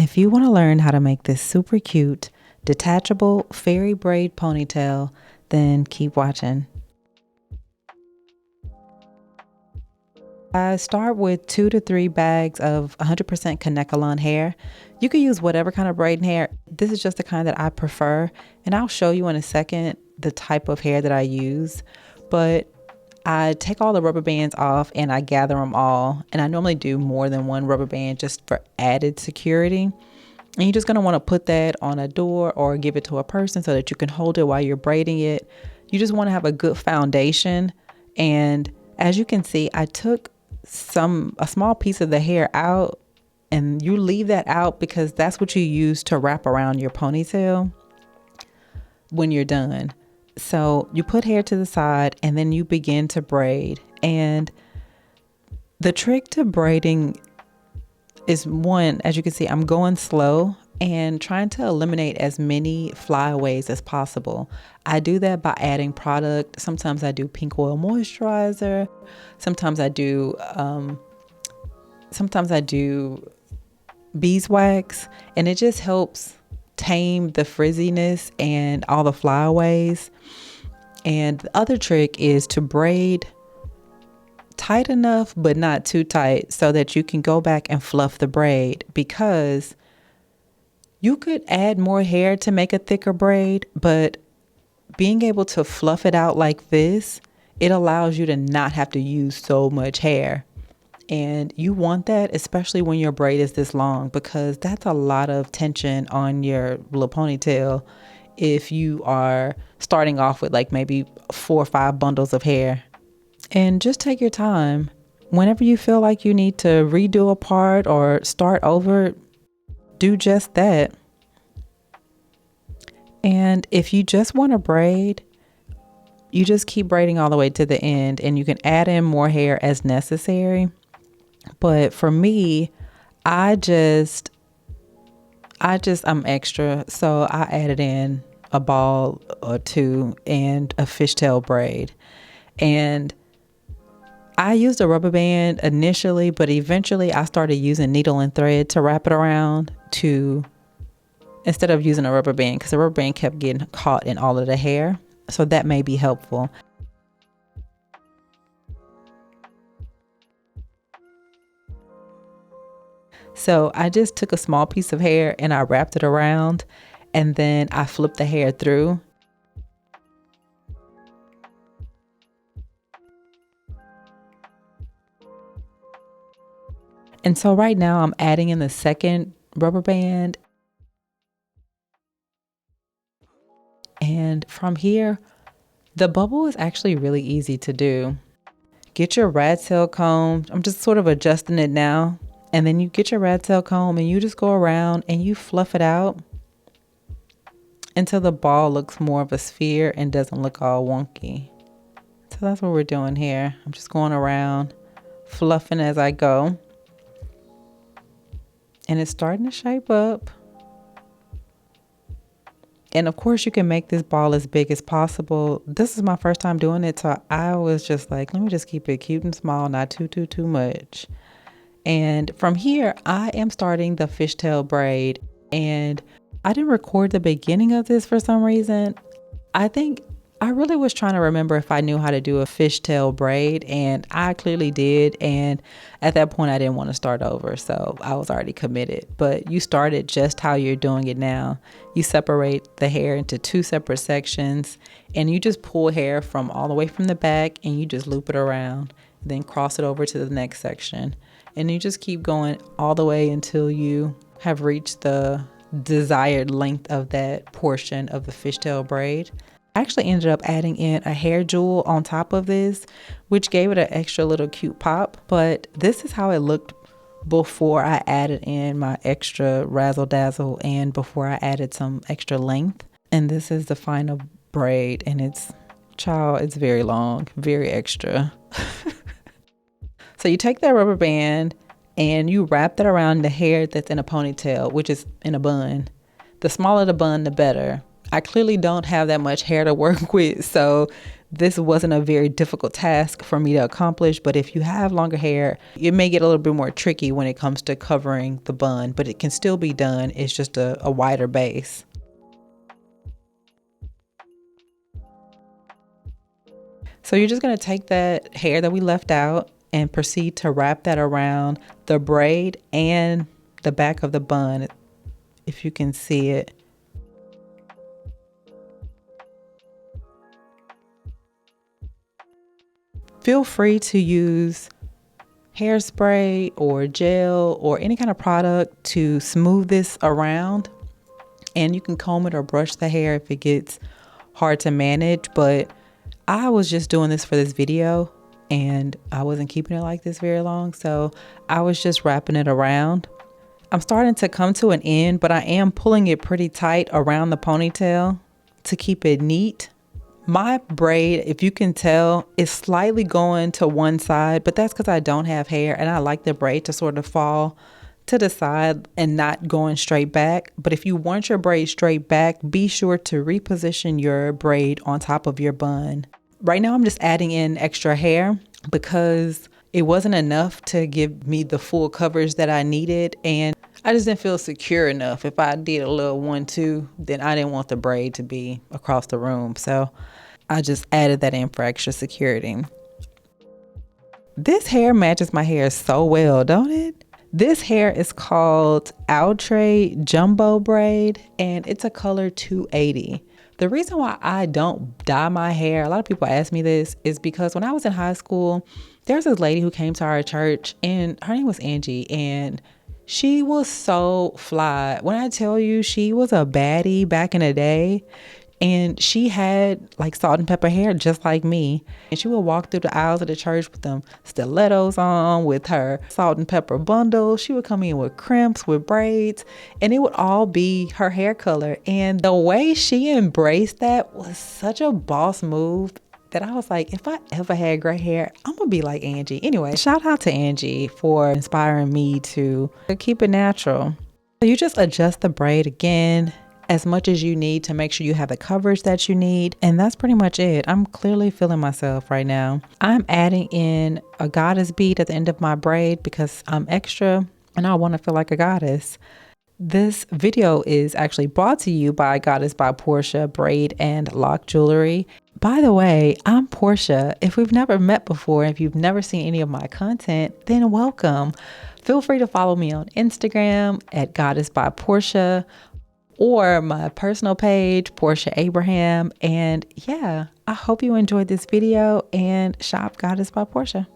If you want to learn how to make this super cute, detachable fairy braid ponytail, then keep watching. I start with 2 to 3 bags of 100% Kanekalon hair. You can use whatever kind of braiding hair. This is just the kind that I prefer, and I'll show you in a second the type of hair that I use. But I take all the rubber bands off and I gather them all. And I normally do more than one rubber band just for added security. And you're just going to want to put that on a door or give it to a person so that you can hold it while you're braiding it. You just want to have a good foundation. And as you can see, I took a small piece of the hair out, and you leave that out because that's what you use to wrap around your ponytail when you're done. So you put hair to the side and then you begin to braid. And the trick to braiding is, one, as you can see, I'm going slow and trying to eliminate as many flyaways as possible. I do that by adding product. Sometimes I do pink oil moisturizer. Sometimes I do beeswax, and it just helps tame the frizziness and all the flyaways. And the other trick is to braid tight enough but not too tight so that you can go back and fluff the braid, because you could add more hair to make a thicker braid, but being able to fluff it out like this, it allows you to not have to use so much hair. And you want that, especially when your braid is this long, because that's a lot of tension on your little ponytail if you are starting off with like maybe 4 or 5 bundles of hair. And just take your time. Whenever you feel like you need to redo a part or start over, do just that. And if you just want to braid, you just keep braiding all the way to the end, and you can add in more hair as necessary. But for me, I'm extra, so I added in a ball or 2 and a fishtail braid. And I used a rubber band initially, but eventually I started using needle and thread to wrap it around instead of using a rubber band, because the rubber band kept getting caught in all of the hair. So that may be helpful. So I just took a small piece of hair and I wrapped it around, and then I flipped the hair through. And so right now I'm adding in the second rubber band. And from here, the bubble is actually really easy to do. Get your rat tail comb. I'm just sort of adjusting it now. And then you get your rat tail comb and you just go around and you fluff it out until the ball looks more of a sphere and doesn't look all wonky. So that's what we're doing here. I'm just going around, fluffing as I go. And it's starting to shape up. And of course you can make this ball as big as possible. This is my first time doing it, so I was just like, let me just keep it cute and small, not too much. And from here, I am starting the fishtail braid. And I didn't record the beginning of this for some reason. I think I really was trying to remember if I knew how to do a fishtail braid, and I clearly did. And at that point, I didn't want to start over, so I was already committed. But you start it just how you're doing it now. You separate the hair into 2 separate sections, and you just pull hair from all the way from the back, and you just loop it around, then cross it over to the next section. And you just keep going all the way until you have reached the desired length of that portion of the fishtail braid. I actually ended up adding in a hair jewel on top of this, which gave it an extra little cute pop. But this is how it looked before I added in my extra razzle dazzle and before I added some extra length. And this is the final braid, and it's very long, very extra. So you take that rubber band and you wrap that around the hair that's in a ponytail, which is in a bun. The smaller the bun, the better. I clearly don't have that much hair to work with, so this wasn't a very difficult task for me to accomplish, but if you have longer hair, it may get a little bit more tricky when it comes to covering the bun, but it can still be done. It's just a wider base. So you're just gonna take that hair that we left out and proceed to wrap that around the braid and the back of the bun, if you can see it. Feel free to use hairspray or gel or any kind of product to smooth this around. And you can comb it or brush the hair if it gets hard to manage. But I was just doing this for this video and I wasn't keeping it like this very long. So I was just wrapping it around. I'm starting to come to an end, but I am pulling it pretty tight around the ponytail to keep it neat. My braid, if you can tell, is slightly going to one side, but that's because I don't have hair and I like the braid to sort of fall to the side and not going straight back. But if you want your braid straight back, be sure to reposition your braid on top of your bun. Right now, I'm just adding in extra hair because it wasn't enough to give me the full coverage that I needed. And I just didn't feel secure enough. If I did a little 1-2, then I didn't want the braid to be across the room. So I just added that in for extra security. This hair matches my hair so well, don't it? This hair is called Outre Jumbo Braid and it's a color 280. The reason why I don't dye my hair, a lot of people ask me this, is because when I was in high school, there's this lady who came to our church and her name was Angie and she was so fly. When I tell you she was a baddie back in the day, and she had like salt and pepper hair just like me. And she would walk through the aisles of the church with them stilettos on, with her salt and pepper bundle. She would come in with crimps, with braids, and it would all be her hair color. And the way she embraced that was such a boss move that I was like, if I ever had gray hair, I'm gonna be like Angie. Anyway, shout out to Angie for inspiring me to keep it natural. So you just adjust the braid again as much as you need to make sure you have the coverage that you need. And that's pretty much it. I'm clearly feeling myself right now. I'm adding in a goddess bead at the end of my braid because I'm extra and I want to feel like a goddess. This video is actually brought to you by Goddess by Portia Braid and Lock Jewelry. By the way, I'm Portia. If we've never met before, if you've never seen any of my content, then welcome. Feel free to follow me on Instagram at Goddess by Portia or my personal page, Portia Abraham. And yeah, I hope you enjoyed this video and shop Goddess by Portia.